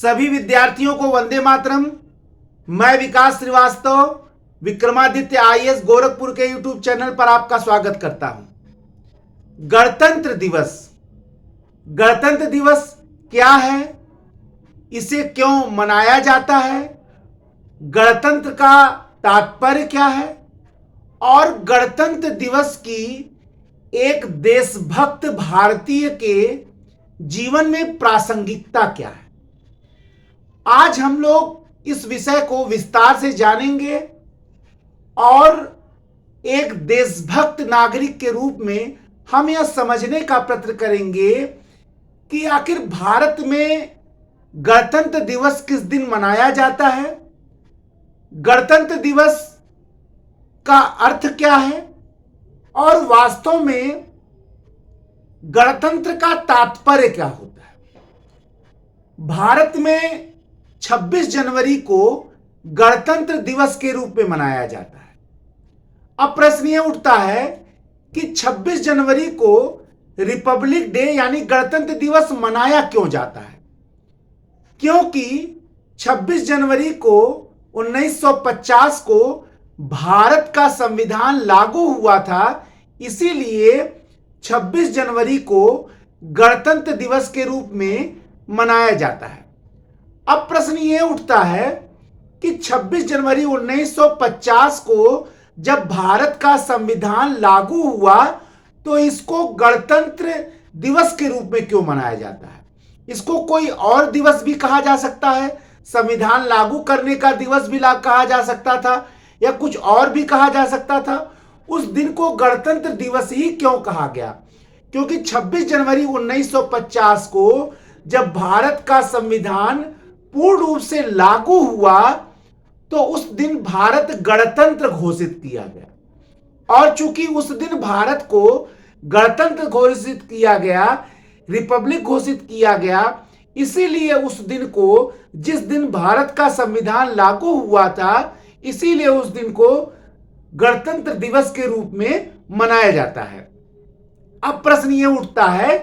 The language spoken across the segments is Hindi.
सभी विद्यार्थियों को वंदे मातरम। मैं विकास श्रीवास्तव विक्रमादित्य आईएएस गोरखपुर के यूट्यूब चैनल पर आपका स्वागत करता हूं। गणतंत्र दिवस। गणतंत्र दिवस क्या है, इसे क्यों मनाया जाता है, गणतंत्र का तात्पर्य क्या है और गणतंत्र दिवस की एक देशभक्त भारतीय के जीवन में प्रासंगिकता क्या है, आज हम लोग इस विषय को विस्तार से जानेंगे और एक देशभक्त नागरिक के रूप में हम यह समझने का प्रयत्न करेंगे कि आखिर भारत में गणतंत्र दिवस किस दिन मनाया जाता है, गणतंत्र दिवस का अर्थ क्या है और वास्तव में गणतंत्र का तात्पर्य क्या होता है। भारत में 26 जनवरी को गणतंत्र दिवस के रूप में मनाया जाता है। अब प्रश्न यह उठता है कि 26 जनवरी को रिपब्लिक डे यानी गणतंत्र दिवस मनाया क्यों जाता है, क्योंकि 26 जनवरी को 1950 को भारत का संविधान लागू हुआ था, इसीलिए 26 जनवरी को गणतंत्र दिवस के रूप में मनाया जाता है। अब प्रश्न यह उठता है कि 26 जनवरी 1950 को जब भारत का संविधान लागू हुआ तो इसको गणतंत्र दिवस के रूप में क्यों मनाया जाता है। इसको कोई और दिवस भी कहा जा सकता है, संविधान लागू करने का दिवस भी कहा जा सकता था या कुछ और भी कहा जा सकता था। उस दिन को गणतंत्र दिवस ही क्यों कहा गया, क्योंकि 26 जनवरी 1950 को जब भारत का संविधान पूर्ण रूप से लागू हुआ तो उस दिन भारत गणतंत्र घोषित किया गया और चूंकि उस दिन भारत को गणतंत्र घोषित किया गया, रिपब्लिक घोषित किया गया, इसीलिए उस दिन को, जिस दिन भारत का संविधान लागू हुआ था, इसीलिए उस दिन को गणतंत्र दिवस के रूप में मनाया जाता है। अब प्रश्न यह उठता है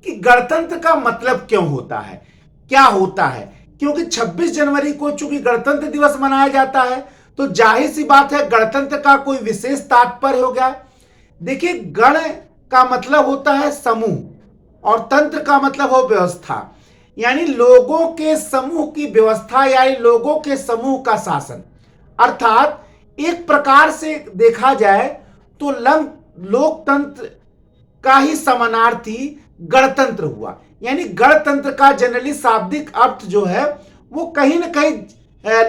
कि गणतंत्र का मतलब क्यों होता है, क्या होता है, क्योंकि 26 जनवरी को चूंकि गणतंत्र दिवस मनाया जाता है तो जाहिर सी बात है गणतंत्र का कोई विशेष तात्पर्य हो गया। देखिए, गण का मतलब होता है समूह और तंत्र का मतलब हो व्यवस्था, यानी लोगों के समूह की व्यवस्था यानी लोगों के समूह का शासन। अर्थात एक प्रकार से देखा जाए तो लोकतंत्र का ही समानार्थी गणतंत्र हुआ, यानी गणतंत्र का जनरली शाब्दिक अर्थ जो है वो कहीं ना कहीं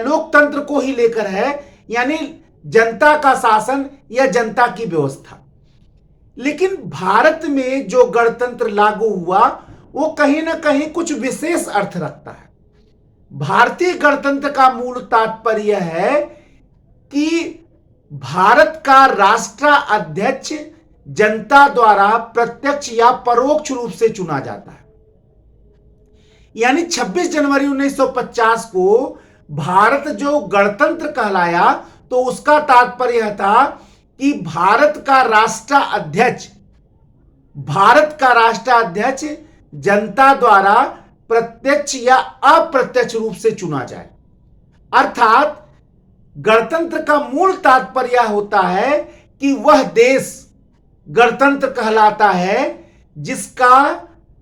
लोकतंत्र को ही लेकर है, यानी जनता का शासन या जनता की व्यवस्था। लेकिन भारत में जो गणतंत्र लागू हुआ वो कहीं ना कहीं कुछ विशेष अर्थ रखता है। भारतीय गणतंत्र का मूल तात्पर्य है कि भारत का राष्ट्राध्यक्ष जनता द्वारा प्रत्यक्ष या परोक्ष रूप से चुना जाता है। यानी 26 जनवरी 1950 को भारत जो गणतंत्र कहलाया तो उसका तात्पर्य यह था कि भारत का राष्ट्राध्यक्ष जनता द्वारा प्रत्यक्ष या अप्रत्यक्ष रूप से चुना जाए। अर्थात गणतंत्र का मूल तात्पर्य होता है कि वह देश गणतंत्र कहलाता है जिसका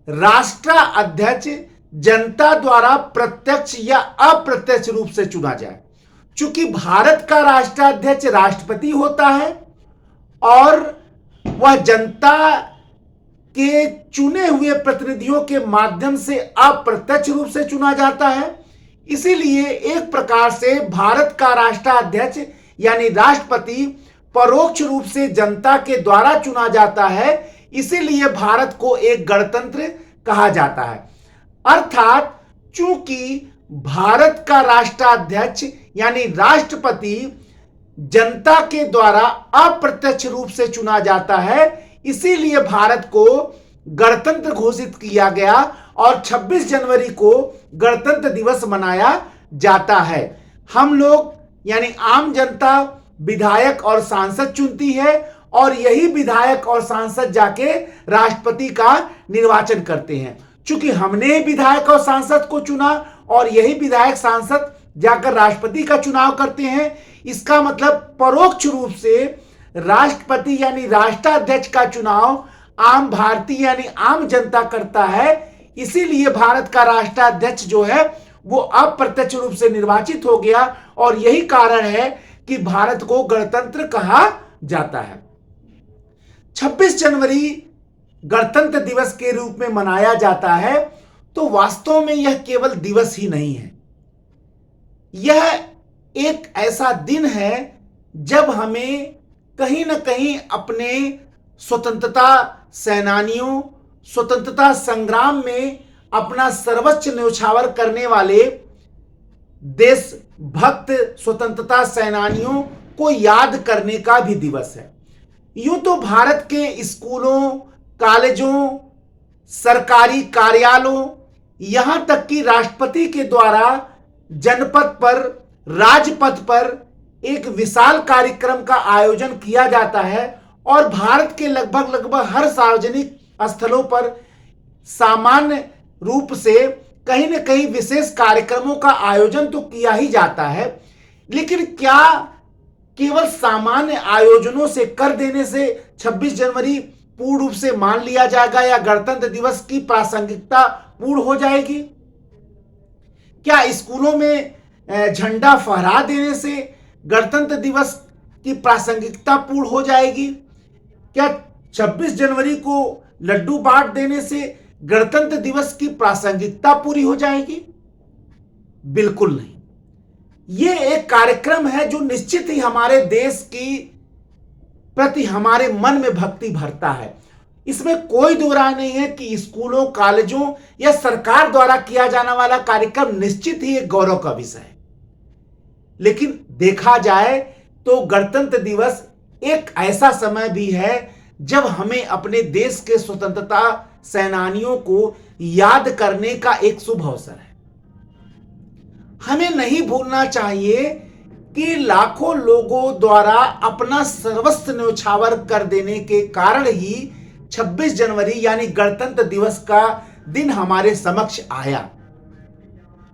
राष्ट्राध्यक्ष जनता द्वारा प्रत्यक्ष या अप्रत्यक्ष रूप से चुना जाए। चूंकि भारत का राष्ट्राध्यक्ष राष्ट्रपति होता है और वह जनता के चुने हुए प्रतिनिधियों के माध्यम से अप्रत्यक्ष रूप से चुना जाता है, इसीलिए एक प्रकार से भारत का राष्ट्राध्यक्ष यानी राष्ट्रपति परोक्ष रूप से जनता के द्वारा चुना जाता है, इसीलिए भारत को एक गणतंत्र कहा जाता है। अर्थात चूंकि भारत का राष्ट्राध्यक्ष यानी राष्ट्रपति जनता के द्वारा अप्रत्यक्ष रूप से चुना जाता है, इसीलिए भारत को गणतंत्र घोषित किया गया और 26 जनवरी को गणतंत्र दिवस मनाया जाता है। हम लोग यानी आम जनता विधायक और सांसद चुनती है और यही विधायक और सांसद जाके राष्ट्रपति का निर्वाचन करते हैं। चूंकि हमने विधायक और सांसद को चुना और यही विधायक सांसद जाकर राष्ट्रपति का चुनाव करते हैं। इसका मतलब परोक्ष रूप से राष्ट्रपति यानी राष्ट्राध्यक्ष का चुनाव आम भारतीय यानी आम जनता करता है। इसीलिए भारत का राष्ट्राध्यक्ष जो है वो अप्रत्यक्ष रूप से निर्वाचित हो गया और यही कारण है कि भारत को गणतंत्र कहा जाता है। 26 जनवरी गणतंत्र दिवस के रूप में मनाया जाता है, तो वास्तव में यह केवल दिवस ही नहीं है, यह एक ऐसा दिन है जब हमें कहीं ना कहीं अपने स्वतंत्रता सेनानियों, स्वतंत्रता संग्राम में अपना सर्वोच्च न्यौछावर करने वाले देशभक्त स्वतंत्रता सेनानियों को याद करने का भी दिवस है। यूं तो भारत के स्कूलों, कॉलेजों, सरकारी कार्यालयों, यहां तक कि राष्ट्रपति के द्वारा जनपद पर, राजपथ पर एक विशाल कार्यक्रम का आयोजन किया जाता है और भारत के लगभग हर सार्वजनिक स्थलों पर सामान्य रूप से कहीं न कहीं विशेष कार्यक्रमों का आयोजन तो किया ही जाता है। लेकिन क्या केवल सामान्य आयोजनों से कर देने से 26 जनवरी पूर्ण रूप से मान लिया जाएगा या गणतंत्र दिवस की प्रासंगिकता पूर्ण हो जाएगी? क्या स्कूलों में झंडा फहरा देने से गणतंत्र दिवस की प्रासंगिकता पूर्ण हो जाएगी? क्या 26 जनवरी को लड्डू बांट देने से गणतंत्र दिवस की प्रासंगिकता पूरी हो जाएगी? बिल्कुल नहीं। यह एक कार्यक्रम है जो निश्चित ही हमारे देश की प्रति हमारे मन में भक्ति भरता है। इसमें कोई दो राय नहीं है कि स्कूलों, कॉलेजों या सरकार द्वारा किया जाने वाला कार्यक्रम निश्चित ही एक गौरव का विषय है। लेकिन देखा जाए तो गणतंत्र दिवस एक ऐसा समय भी है जब हमें अपने देश के स्वतंत्रता सेनानियों को याद करने का एक शुभ अवसर है। हमें नहीं भूलना चाहिए कि लाखों लोगों द्वारा अपना सर्वस्व न्यौछावर कर देने के कारण ही 26 जनवरी यानी गणतंत्र दिवस का दिन हमारे समक्ष आया।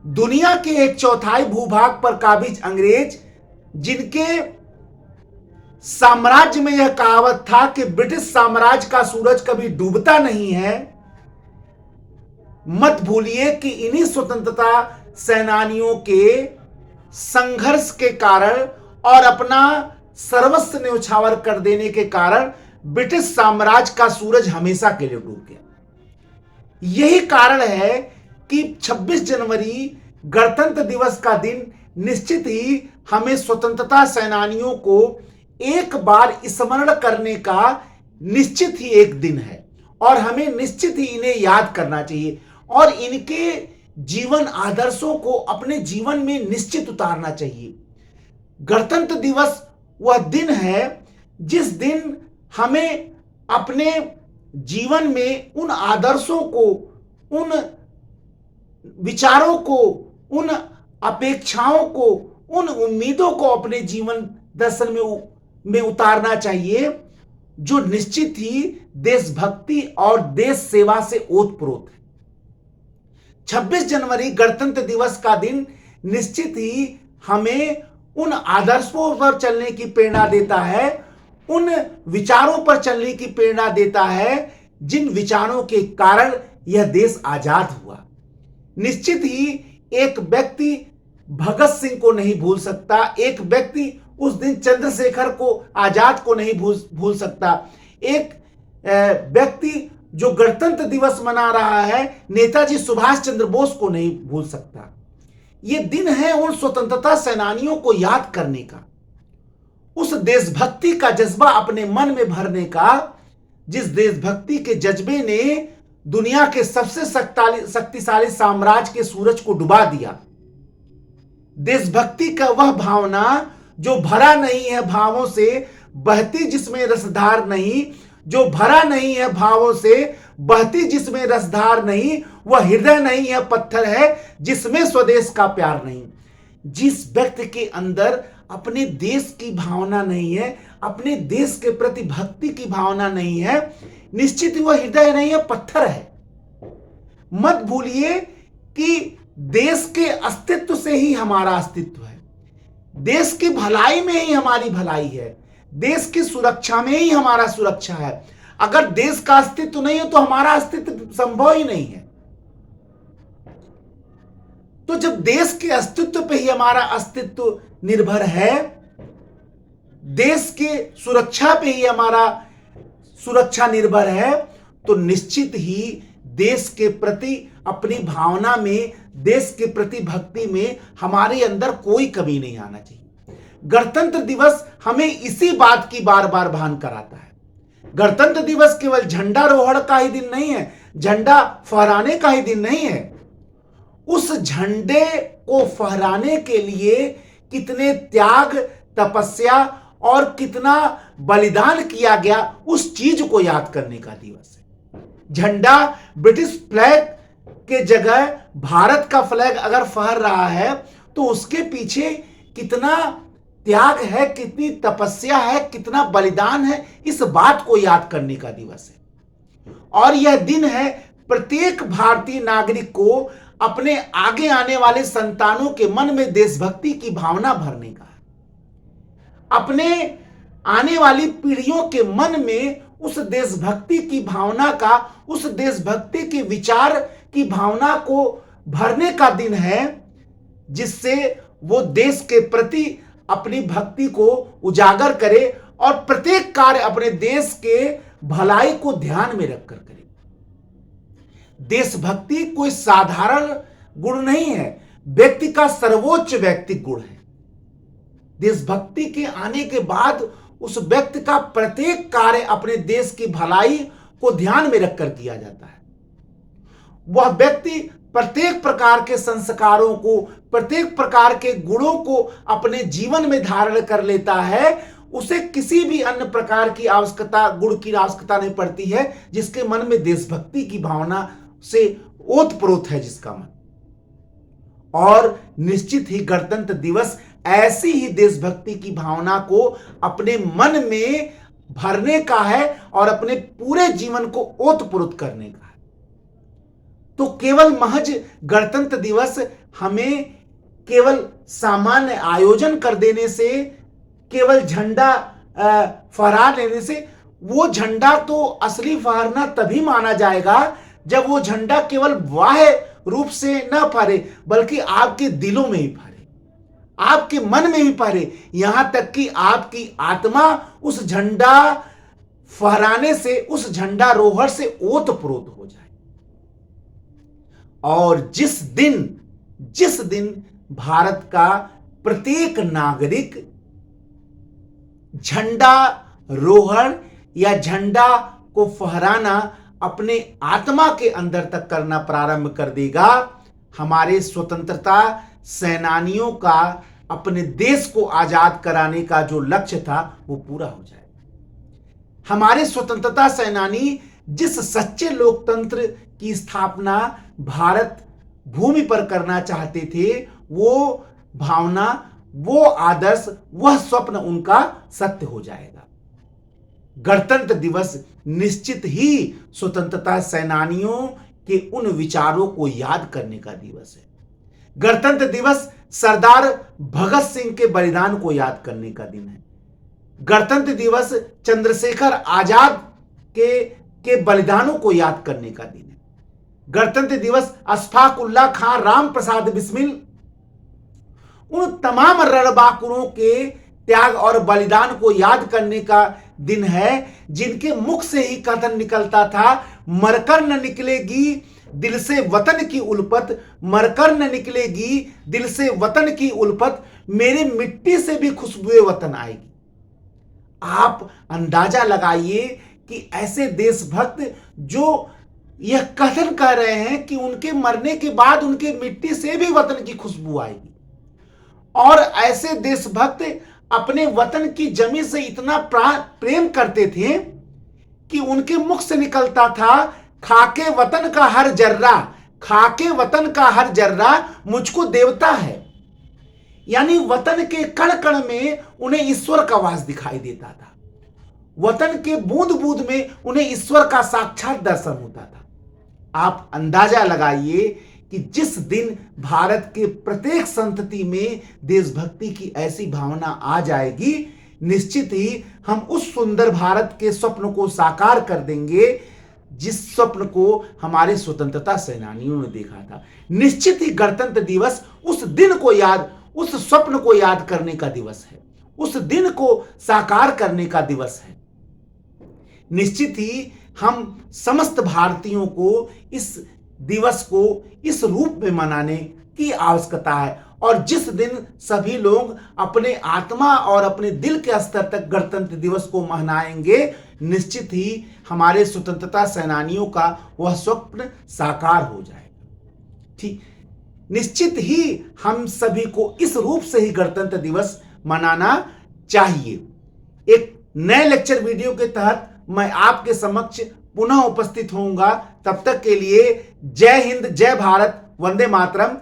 दुनिया के 1/4 भूभाग पर काबिज अंग्रेज, जिनके साम्राज्य में यह कहावत था कि ब्रिटिश साम्राज्य का सूरज कभी डूबता नहीं है, मत भूलिए कि इन्हीं स्वतंत्रता सेनानियों के संघर्ष के कारण और अपना सर्वस्व न्यौछावर कर देने के कारण ब्रिटिश साम्राज्य का सूरज हमेशा के लिए डूब गया। यही कारण है कि 26 जनवरी गणतंत्र दिवस का दिन निश्चित ही हमें स्वतंत्रता सेनानियों को एक बार स्मरण करने का निश्चित ही एक दिन है और हमें निश्चित ही इन्हें याद करना चाहिए और इनके जीवन आदर्शों को अपने जीवन में निश्चित उतारना चाहिए। गणतंत्र दिवस वह दिन है जिस दिन हमें अपने जीवन में उन आदर्शों को, उन विचारों को, उन अपेक्षाओं को, उन उम्मीदों को अपने जीवन दर्शन में उतारना चाहिए जो निश्चित ही देशभक्ति और देश सेवा से ओतप्रोत है। 26 जनवरी गणतंत्र दिवस का दिन निश्चित ही हमें उन आदर्शों पर चलने की प्रेरणा देता है, उन विचारों पर चलने की प्रेरणा देता है जिन विचारों के कारण यह देश आजाद हुआ। निश्चित ही एक व्यक्ति भगत सिंह को नहीं भूल सकता, एक व्यक्ति उस दिन चंद्रशेखर को आजाद को नहीं भूल सकता, एक व्यक्ति जो गणतंत्र दिवस मना रहा है नेताजी सुभाष चंद्र बोस को नहीं भूल सकता। यह दिन है उन स्वतंत्रता सेनानियों को याद करने का, उस देशभक्ति का जज्बा अपने मन में भरने का, जिस देशभक्ति के जज्बे ने दुनिया के सबसे शक्तिशाली साम्राज्य के सूरज को डुबा दिया। देशभक्ति का वह भावना जो भरा नहीं है भावों से, बहती जिसमें रसधार नहीं, जो भरा नहीं है भावों से, बहती जिसमें रसधार नहीं, वह हृदय नहीं है पत्थर है जिसमें स्वदेश का प्यार नहीं। जिस व्यक्ति के अंदर अपने देश की भावना नहीं है, अपने देश के प्रति भक्ति की भावना नहीं है, निश्चित ही वह हृदय नहीं है, पत्थर है। मत भूलिए कि देश के अस्तित्व से ही हमारा अस्तित्व है, देश की भलाई में ही हमारी भलाई है, देश की सुरक्षा में ही हमारा सुरक्षा है। अगर देश का अस्तित्व नहीं है तो हमारा अस्तित्व संभव ही नहीं है। तो जब देश के अस्तित्व पे ही हमारा अस्तित्व निर्भर है, देश के सुरक्षा पे ही हमारा सुरक्षा निर्भर है, तो निश्चित ही देश के प्रति अपनी भावना में, देश के प्रति भक्ति में हमारे अंदर कोई कमी नहीं आना चाहिए। गणतंत्र दिवस हमें इसी बात की बार बार भान कराता है। गणतंत्र दिवस केवल झंडारोहण का ही दिन नहीं है, झंडा फहराने का ही दिन नहीं है। उस झंडे को फहराने के लिए कितने त्याग, तपस्या और कितना बलिदान किया गया, उस चीज को याद करने का दिवस है। झंडा ब्रिटिश फ्लैग के जगह भारत का फ्लैग अगर फहर रहा है तो उसके पीछे कितना त्याग है, कितनी तपस्या है, कितना बलिदान है, इस बात को याद करने का दिवस है। और यह दिन है प्रत्येक भारतीय नागरिक को अपने आगे आने वाले संतानों के मन में देशभक्ति की भावना भरने का, अपने आने वाली पीढ़ियों के मन में उस देशभक्ति की भावना का, उस देशभक्ति के विचार की भावना को भरने का दिन है, जिससे वो देश के प्रति अपनी भक्ति को उजागर करे और प्रत्येक कार्य अपने देश के भलाई को ध्यान में रखकर करे। देशभक्ति कोई साधारण गुण नहीं है, व्यक्ति का सर्वोच्च व्यक्तिक गुण है। देशभक्ति के आने के बाद उस व्यक्ति का प्रत्येक कार्य अपने देश की भलाई को ध्यान में रखकर किया जाता है। वह व्यक्ति प्रत्येक प्रकार के संस्कारों को, प्रत्येक प्रकार के गुणों को अपने जीवन में धारण कर लेता है। उसे किसी भी अन्य प्रकार की आवश्यकता, गुण की आवश्यकता नहीं पड़ती है, जिसके मन में देशभक्ति की भावना से ओतप्रोत है जिसका मन। और निश्चित ही गणतंत्र दिवस ऐसी ही देशभक्ति की भावना को अपने मन में भरने का है और अपने पूरे जीवन को ओतप्रोत करने का है। तो केवल महज गणतंत्र दिवस हमें केवल सामान्य आयोजन कर देने से, केवल झंडा फहरा लेने से, वो झंडा तो असली फहरना तभी माना जाएगा जब वो झंडा केवल बाह्य रूप से न फहरे, बल्कि आपके दिलों में ही फहरे, आपके मन में भी फहरे, यहां तक कि आपकी आत्मा उस झंडा फहराने से, उस झंडारोहण से ओतप्रोत हो जाए। और जिस दिन भारत का प्रत्येक नागरिक झंडा रोहण या झंडा को फहराना अपने आत्मा के अंदर तक करना प्रारंभ कर देगा, हमारे स्वतंत्रता सेनानियों का अपने देश को आजाद कराने का जो लक्ष्य था वो पूरा हो जाएगा। हमारे स्वतंत्रता सेनानी जिस सच्चे लोकतंत्र की स्थापना भारत भूमि पर करना चाहते थे, वो भावना, वो आदर्श, वह स्वप्न उनका सत्य हो जाएगा। गणतंत्र दिवस निश्चित ही स्वतंत्रता सेनानियों के उन विचारों को याद करने का दिवस है। गणतंत्र दिवस सरदार भगत सिंह के बलिदान को याद करने का दिन है। गणतंत्र दिवस चंद्रशेखर आजाद के बलिदानों को याद करने का दिन है। गणतंत्र दिवस अशफाक उल्लाह खां, राम प्रसाद बिस्मिल, उन तमाम रणबांकुरों के त्याग और बलिदान को याद करने का दिन है, जिनके मुख से ही कथन निकलता था, मरकर न निकलेगी दिल से वतन की उल्फत, मरकर न निकलेगी दिल से वतन की उल्फत, मेरी मिट्टी से भी खुशबुए वतन आएगी। आप अंदाजा लगाइए कि ऐसे देशभक्त जो यह कथन कर रहे हैं कि उनके मरने के बाद उनके मिट्टी से भी वतन की खुशबू आएगी, और ऐसे देशभक्त अपने वतन की जमीन से इतना प्रेम करते थे कि उनके मुख से निकलता था, खाके वतन का हर जर्रा, खाके वतन का हर जर्रा मुझको देवता है। यानी वतन के कण कण में उन्हें ईश्वर का वास दिखाई देता था, वतन के बूंद बूंद में उन्हें ईश्वर का साक्षात दर्शन होता था। आप अंदाजा लगाइए कि जिस दिन भारत के प्रत्येक संतति में देशभक्ति की ऐसी भावना आ जाएगी, निश्चित ही हम उस सुंदर भारत के स्वप्न को साकार कर देंगे जिस स्वप्न को हमारे स्वतंत्रता सेनानियों ने देखा था। निश्चित ही गणतंत्र दिवस उस दिन को याद, उस स्वप्न को याद करने का दिवस है, उस दिन को साकार करने का दिवस है। निश्चित ही हम समस्त भारतीयों को इस दिवस को इस रूप में मनाने की आवश्यकता है, और जिस दिन सभी लोग अपने आत्मा और अपने दिल के स्तर तक गणतंत्र दिवस को मनाएंगे, निश्चित ही हमारे स्वतंत्रता सेनानियों का वह स्वप्न साकार हो जाएगा। ठीक, निश्चित ही हम सभी को इस रूप से ही गणतंत्र दिवस मनाना चाहिए। एक नए लेक्चर वीडियो के तहत मैं आपके समक्ष पुनः उपस्थित होऊंगा। तब तक के लिए जय हिंद, जय भारत, वंदे मातरम।